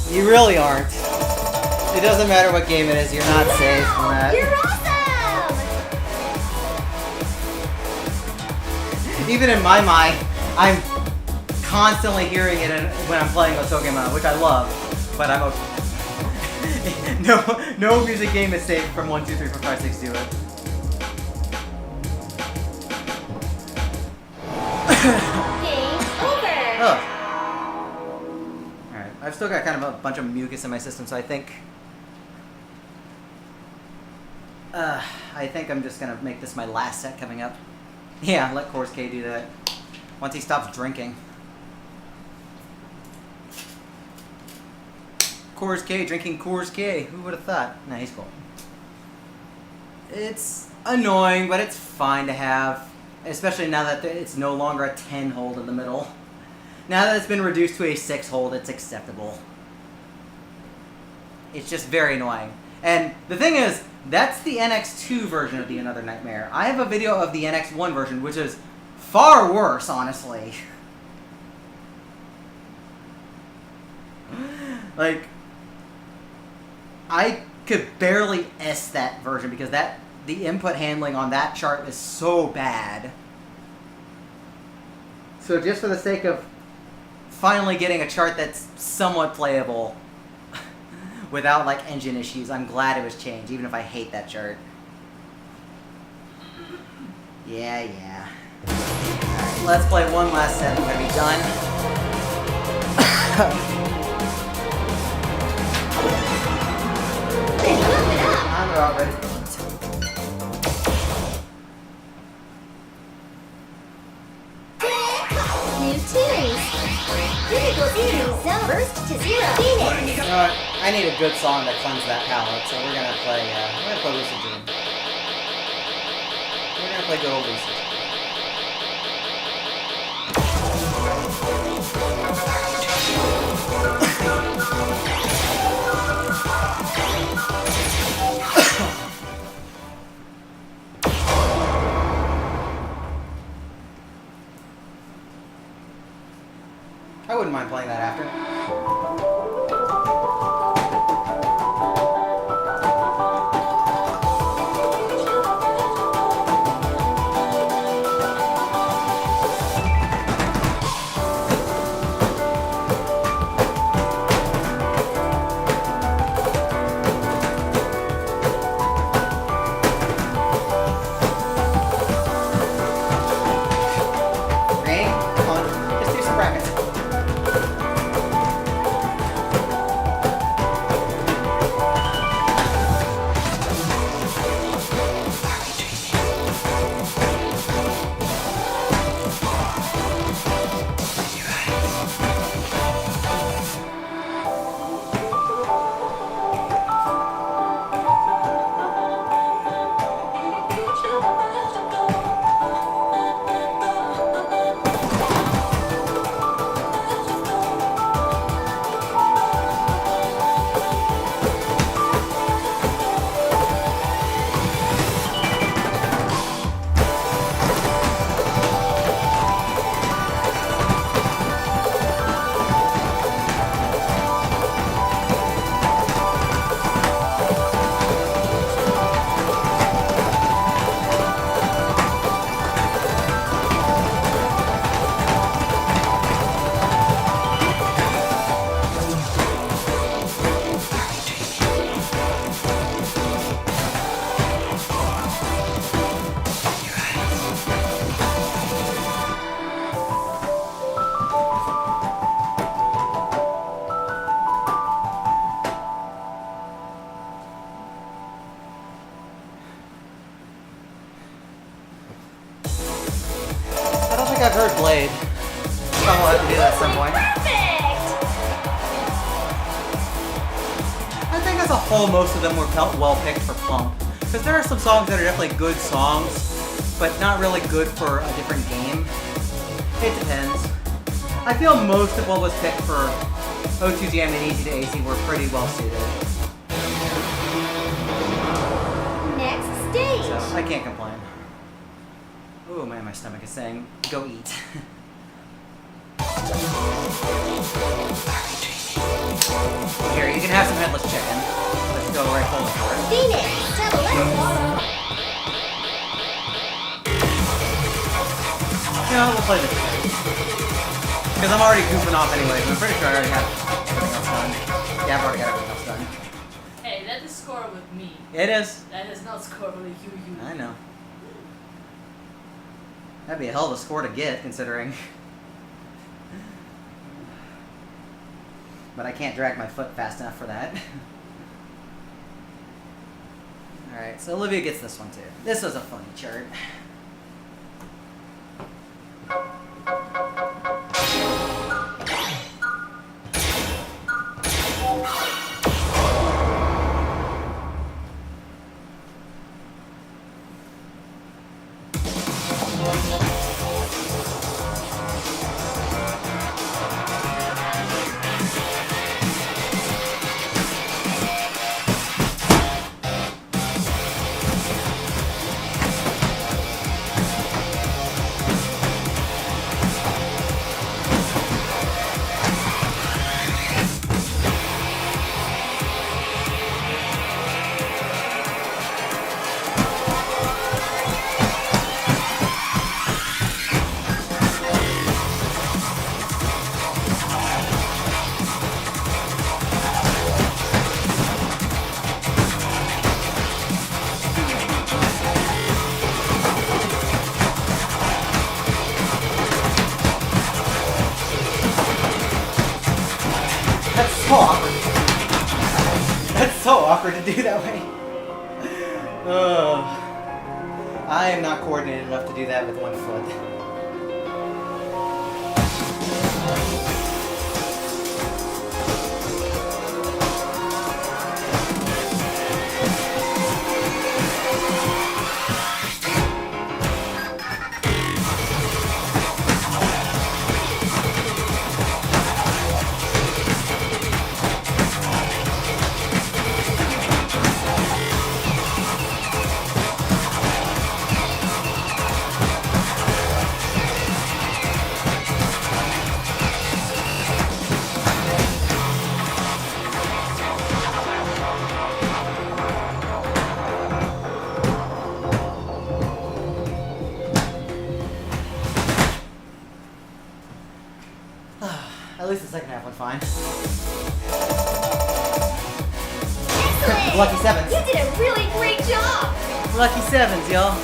You really aren't. It doesn't matter what game it is, you're not safe from that. You're awesome! Even in my mind, I'm constantly hearing it when I'm playing Otogema, which I love, but I'm okay. No music game is safe from 1, 2, 3, 4, 5, 6, do it. Game over! Ugh. Alright, I've still got kind of a bunch of mucus in my system, so I think I'm just gonna make this my last set coming up. Yeah, let Coors K do that. Once he stops drinking. Coors K drinking Coors K. Who would have thought? Nah, he's cool. It's annoying, but it's fine to have. Especially now that it's no longer a 10 hold in the middle. Now that it's been reduced to a 6 hold, it's acceptable. It's just very annoying. And the thing is, that's the NX2 version of the Another Nightmare. I have a video of the NX1 version, which is far worse, honestly. Like, I could barely S that version because the input handling on that chart is so bad. So just for the sake of finally getting a chart that's somewhat playable without like engine issues, I'm glad it was changed, even if I hate that chart. Yeah. Alright, let's play one last set. I'm gonna be done. I'm about ready for it. New series. Critical series zone. First to 0. Phoenix. You know what? I need a good song to cleanse that palate, so we're gonna play Lucid Dream. We're gonna play good old Lucid Dream. I wouldn't mind playing that after. Rain, come on, just do some brackets. I don't think I've heard Blade. So we'll have to do that at some point. I think as a whole, most of them were well picked for Plump. Because there are some songs that are definitely good songs, but not really good for a different game. It depends. I feel most of what was picked for O2 Jam and Easy to AC were pretty well suited. Next stage. So I can't complain. Oh man, my stomach is saying, go eat. Here, you can have some headless chicken. Let's go right forward for it. Phoenix, double X. No, we'll play this because I'm already goofing off anyways, and I'm pretty sure I already have everything else done. Yeah, I've already got everything else done. Hey, that is score with me. It is. That is not score with you. I know. That'd be a hell of a score to get, considering. But I can't drag my foot fast enough for that. Alright, so Olivia gets this one too. This was a funny chart. So awkward. That's so awkward to do that way. I am not coordinated enough to do that with one foot. At least the second half went fine. Excellent! Lucky sevens. You did a really great job! Lucky sevens, y'all.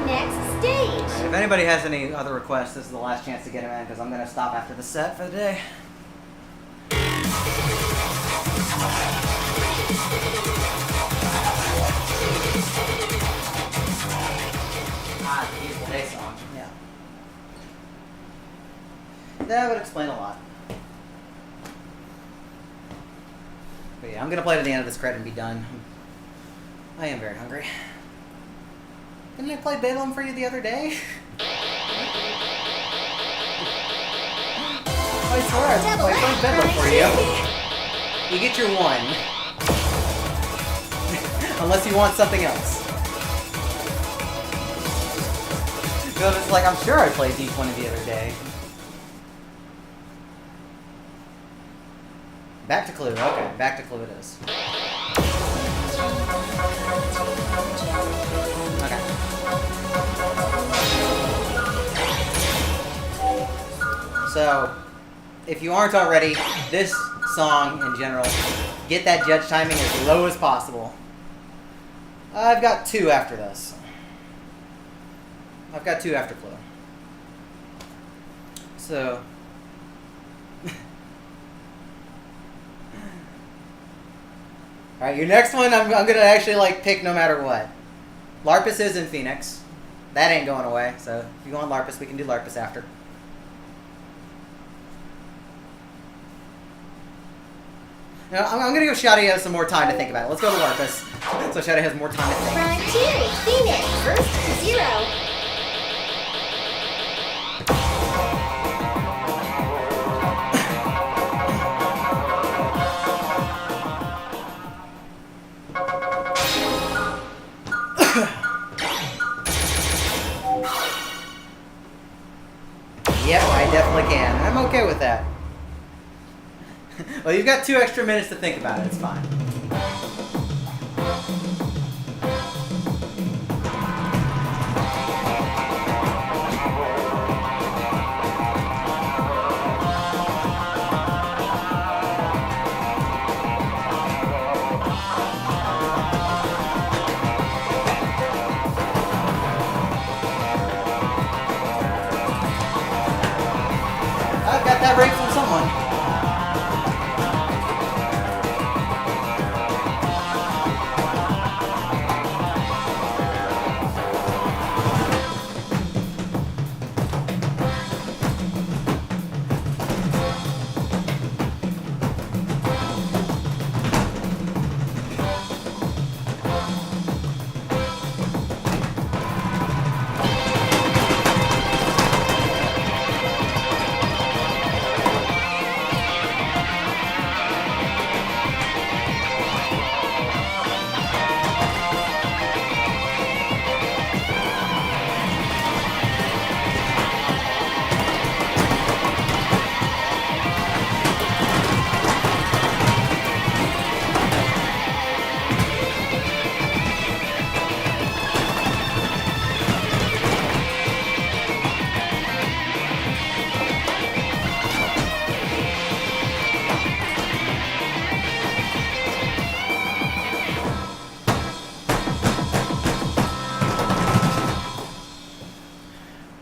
Next stage! If anybody has any other requests, this is the last chance to get them in because I'm going to stop after the set for the day. Ah, the Beautiful Day song. Yeah. That would explain a lot. But yeah, I'm going to play to the end of this credit and be done. I am very hungry. Didn't I play Bedlam for you the other day? I swear I played Bedlam for you. You get your one. Unless you want something else. Because it's like, I'm sure I played D20 the other day. Back to Clue. Okay, back to Clue it is. Okay. So, if you aren't already, this song in general, get that judge timing as low as possible. I've got 2 after this. I've got 2 after Clue. So... Alright, your next one I'm going to actually like pick no matter what. Larpus is in Phoenix. That ain't going away, so if you want Larpus, we can do Larpus after. Now, I'm going to give Shadia some more time to think about it. Let's go to Larpus, so Shadia has more time to think. Round 2, Phoenix, first to 0. Yep, I definitely can. I'm okay with that. Well, you've got 2 extra minutes to think about it. It's fine. I've got that right from someone.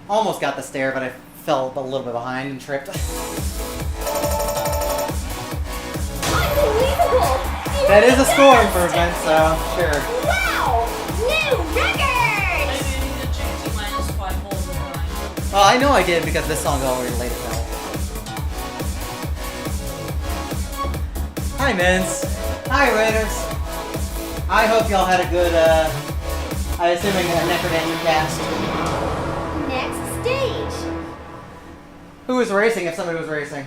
Almost got the stair, but I fell a little bit behind and tripped. Unbelievable! That is a score improvement, so sure. Wow! New record! Maybe you need to change the -5 all the time. Well, I know I did because this song's already late as hell. Hi, Mints. Hi, Raiders. I hope y'all had a good, I'm assuming a Necrodancer cast. Next stage! Who was racing if somebody was racing?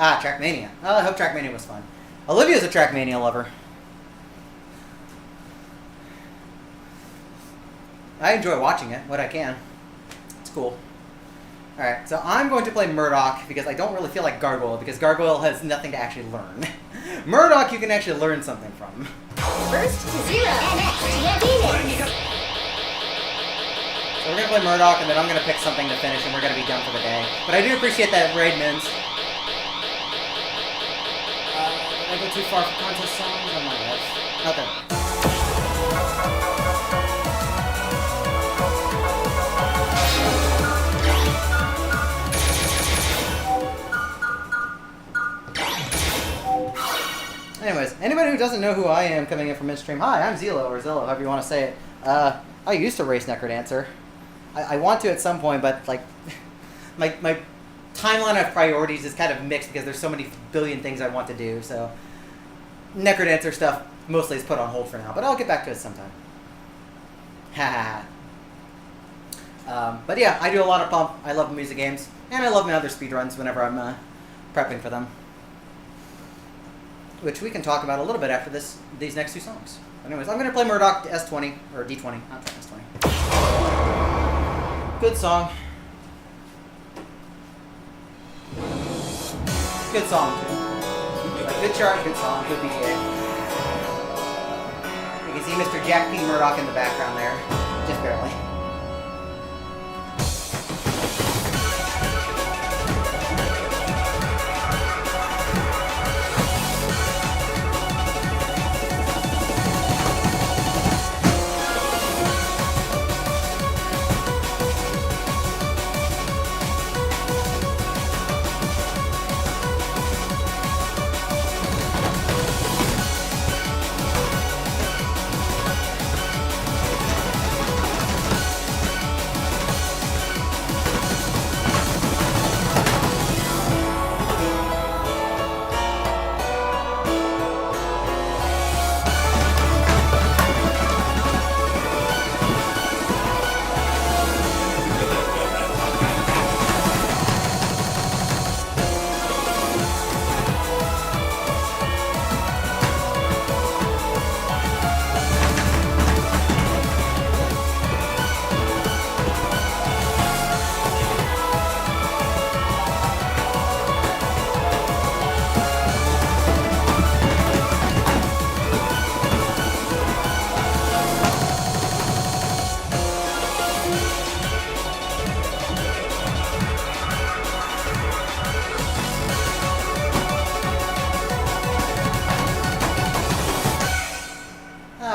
Ah, Trackmania. Oh, I hope Trackmania was fun. Olivia's a Trackmania lover. I enjoy watching it, what I can. It's cool. Alright, so I'm going to play Murdoch because I don't really feel like Gargoyle, because Gargoyle has nothing to actually learn. Murdoch you can actually learn something from. First to 0. NX Phoenix. So we're going to play Murdoch, and then I'm going to pick something to finish, and we're going to be done for the day. But I do appreciate that raid mins. Did I go too far for contest songs? I might have. Not that. Anyways, anybody who doesn't know who I am coming in from midstream, hi, I'm Zelo, or Zillow, however you want to say it. I used to race Necrodancer. I want to at some point, but, like, my timeline of priorities is kind of mixed because there's so many billion things I want to do, so Necrodancer stuff mostly is put on hold for now, but I'll get back to it sometime. Ha ha. But yeah, I do a lot of Pump. I love music games, and I love my other speedruns whenever I'm prepping for them. Which we can talk about a little bit after these next two songs. Anyways, I'm going to play Murdoch S20, or D20, not S20. Good song. Good song, too. Like, good chart, good song, good BGA. You can see Mr. Jack P. Murdoch in the background there, just barely.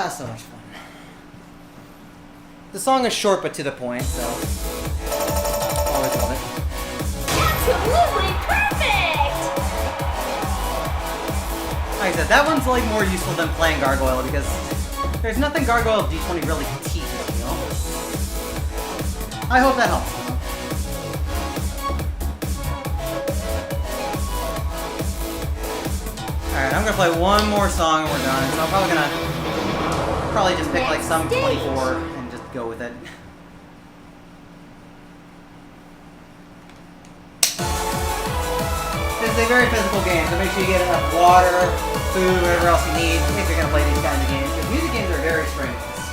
So much fun. The song is short but to the point, so always love it. Absolutely perfect! Like I said, that one's like more useful than playing Gargoyle because there's nothing Gargoyle D20 really teaches, you know? I hope that helps. Alright, I'm gonna play one more song and we're done, so I'm probably just pick like some 24 and just go with it. This is a very physical game, so make sure you get enough water, food, whatever else you need if you're going to play these kinds of games. Because music games are very strenuous.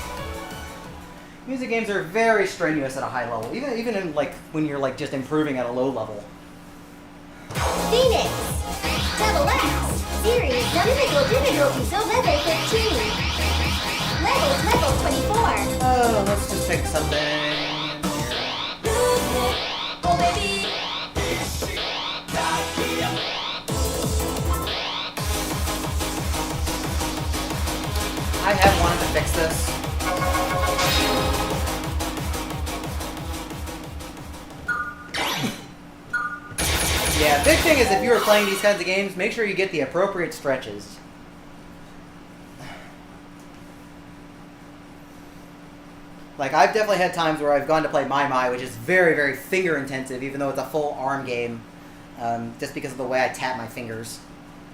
Music games are very strenuous at a high level, even in like when you're like just improving at a low level. Phoenix! Double X! Series non-individual difficulty, so level 15. Level 24. Oh, let's just pick something. Oh, baby! I have wanted to fix this. Yeah, big thing is if you are playing these kinds of games, make sure you get the appropriate stretches. Like, I've definitely had times where I've gone to play Mai, which is very, very finger intensive, even though it's a full arm game, just because of the way I tap my fingers.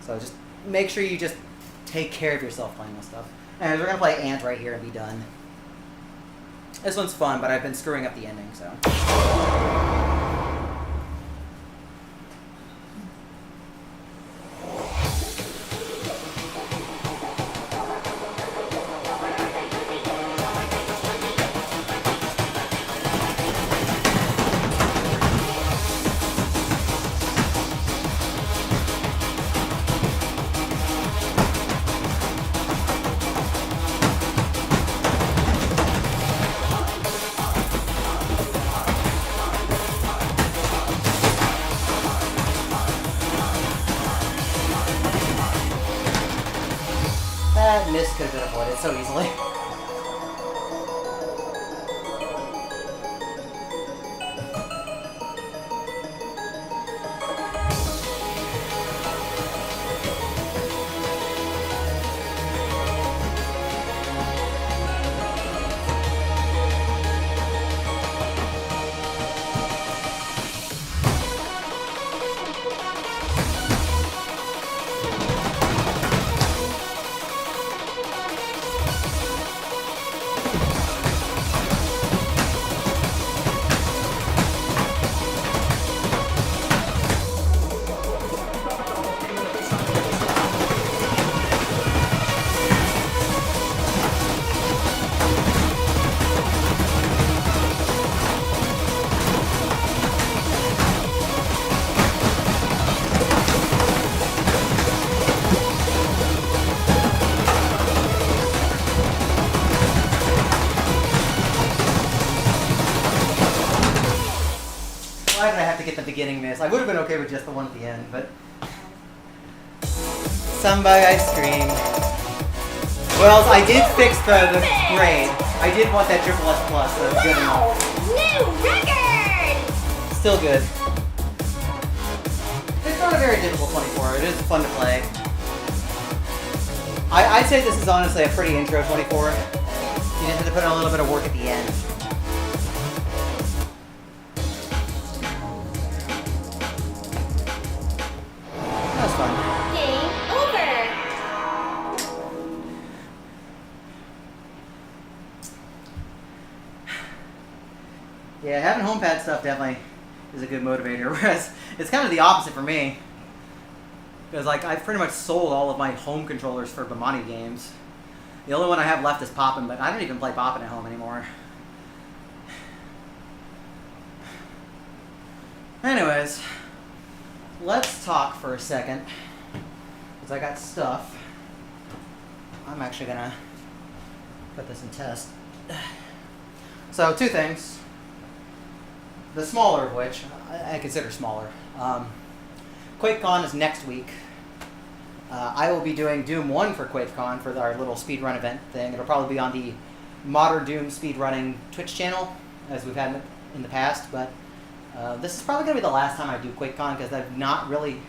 So just make sure you just take care of yourself playing this stuff. Anyways, we're going to play Ant right here and be done. This one's fun, but I've been screwing up the ending, so. That miss could have been avoided so easily. Why did I have to get the beginning miss? I would have been okay with just the one at the end, but... Somebody ice cream. Well, I did fix the grade. I did want that triple S plus, so it's good enough. New record! Still good. It's not a very difficult 24. It is fun to play. I'd say this is honestly a pretty intro 24. You just have to put in a little bit of work at the end. That was fun. Game over! Yeah, having home pad stuff definitely is a good motivator, whereas it's kind of the opposite for me. Because like I've pretty much sold all of my home controllers for Bomani games. The only one I have left is Poppin', but I don't even play Poppin' at home anymore. Anyways, let's talk for a second. Because I got stuff. I'm actually gonna put this in test. So, two things. The smaller of which, I consider smaller. QuakeCon is next week. I will be doing Doom 1 for QuakeCon for our little speedrun event thing. It'll probably be on the Modern Doom speedrunning Twitch channel, as we've had in the past, but this is probably going to be the last time I do QuakeCon because I've not really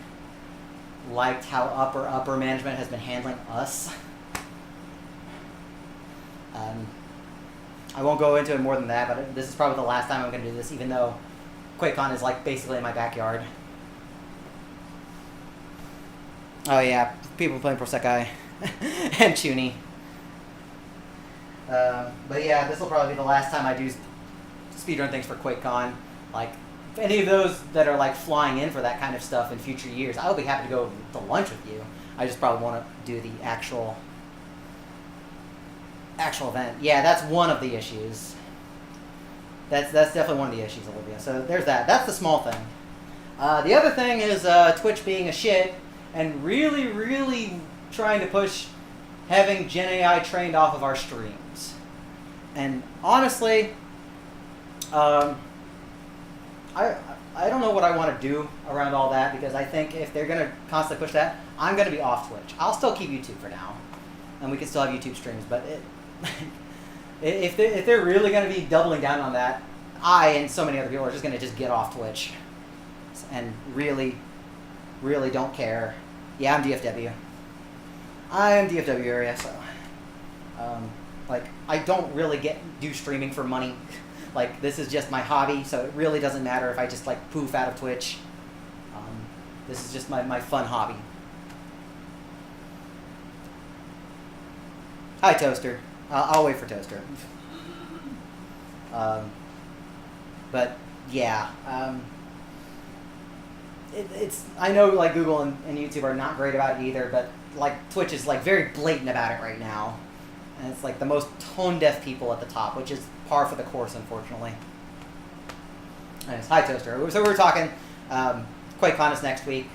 liked how upper management has been handling us. I won't go into it more than that, but this is probably the last time I'm going to do this, even though QuakeCon is like basically in my backyard. Oh yeah, people playing Prosekai and Chuny. But yeah, this will probably be the last time I do speedrun things for QuakeCon. Like, if any of those that are like flying in for that kind of stuff in future years, I'll be happy to go to lunch with you. I just probably want to do the actual event. Yeah, that's one of the issues. That's definitely one of the issues, Olivia. So there's that. That's the small thing. The other thing is Twitch being a shit and really, really trying to push having Gen AI trained off of our streams. And honestly, I don't know what I want to do around all that, because I think if they're going to constantly push that, I'm going to be off Twitch. I'll still keep YouTube for now, and we can still have YouTube streams, but if they're really going to be doubling down on that, I and so many other people are just going to just get off Twitch and really, really don't care. Yeah, I'm DFW. I am DFW area, so like I don't really do streaming for money. Like, this is just my hobby, so it really doesn't matter if I just like poof out of Twitch. This is just my fun hobby. Hi, Toaster. I'll wait for Toaster. But yeah, it's I know like Google and YouTube are not great about it either, but like Twitch is like very blatant about it right now, and it's like the most tone deaf people at the top, which is par for the course, unfortunately. Anyways, hi Toaster. So we're talking QuakeCon is next week.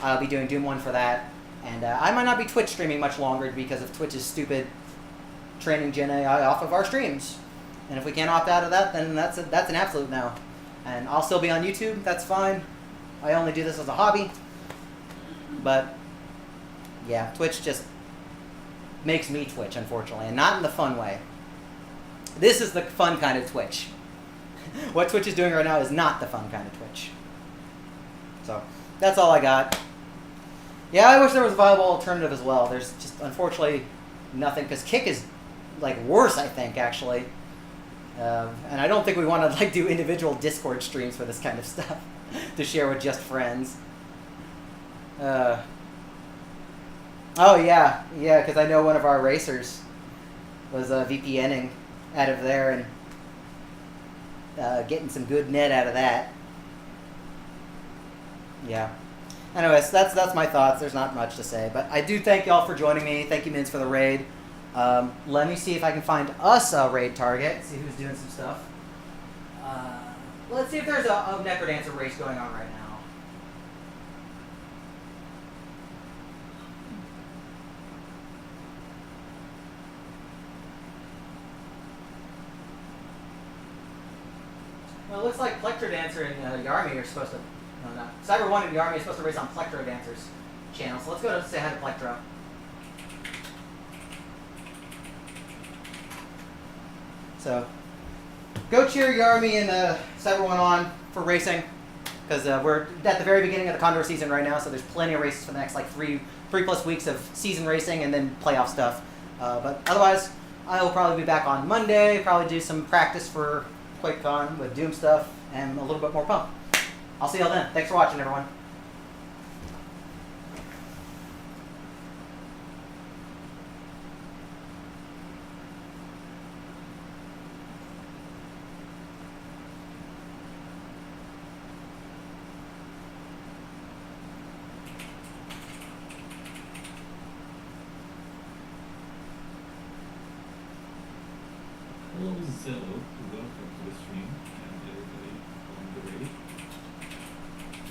I'll be doing Doom 1 for that, and I might not be Twitch streaming much longer because of Twitch's stupid training Gen AI off of our streams. And if we can't opt out of that, then that's an absolute no. And I'll still be on YouTube. That's fine. I only do this as a hobby. But yeah, Twitch just makes me twitch, unfortunately, and not in the fun way. This is the fun kind of twitch. What Twitch is doing right now is not the fun kind of twitch. So, that's all I got. Yeah, I wish there was a viable alternative as well. There's just, unfortunately, nothing, because Kick is, like, worse, I think, actually. And I don't think we want to, like, do individual Discord streams for this kind of stuff to share with just friends. Oh, yeah, because I know one of our racers was VPNing out of there and getting some good net out of that. Yeah. Anyways, that's my thoughts. There's not much to say, but I do thank y'all for joining me. Thank you, Mins, for the raid. Let me see if I can find us a raid target. See who's doing some stuff. Let's see if there's a Necrodancer race going on right now. Well, it looks like Plectrodancer and Yarmy are supposed to... No, not. Cyber 1 and Yarmy are supposed to race on Plectrodancer's channel, so let's go to say hi to Plectro. So, go cheer Yarmy and Cyber 1 on for racing, because we're at the very beginning of the Condor season right now, so there's plenty of races for the next, like, three plus weeks of season racing and then playoff stuff. But otherwise, I will probably be back on Monday, probably do some practice for QuakeCon with Doom stuff, and a little bit more pump. I'll see y'all then. Thanks for watching, everyone. Hello, Zello. Welcome to the stream.